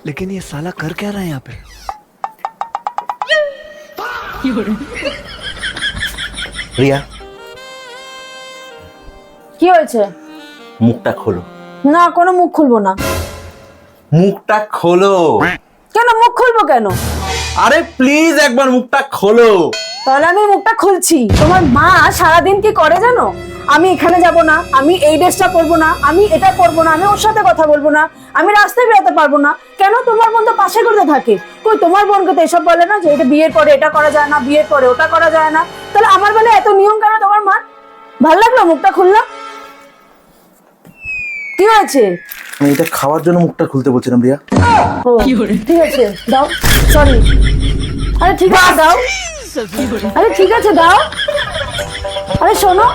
लेकिन ये साला कर क्या रहा है यहाँ पे? রিয়া, কি হয়েছে? মুখটা খোলো। না, কোনো মুখ খুলবো না। মুখটা খোলো। কেন মুখ খুলবো কেন? আরে প্লিজ একবার মুখটা খোলো। তাহলে আমি মুখটা খুলছি। তোমার মা সারাদিন কি করে জানো? আমি এখানে যাব না, আমি এই ড্রেসটা পরবো না, আমি এটা পরবো না, আমি ওর সাথে কথা বলবো না, আমি রাস্তায় বেরোতে পারবো না। কেন? তোমার বোন তো পাশে করতে থাকে। কই তোমার বোনকে তো এসব বলে না যে এটা বিয়ের পরে এটা করা যায় না, বিয়ের পরে ওটা করা যায় না। তাহলে আমার বেলা এত নিয়ম কেন তোমার মা? ভাল লাগলো মুখটা খুললাম? কি হয়েছে? আমি এটা খাওয়ার জন্য মুখটা খুলতে বলছিলাম রিয়া। ও, ঠিক আছে দাও, সরি। আরে ঠিক আছে দাও, আরে ঠিক আছে দাও। আরে শোনো,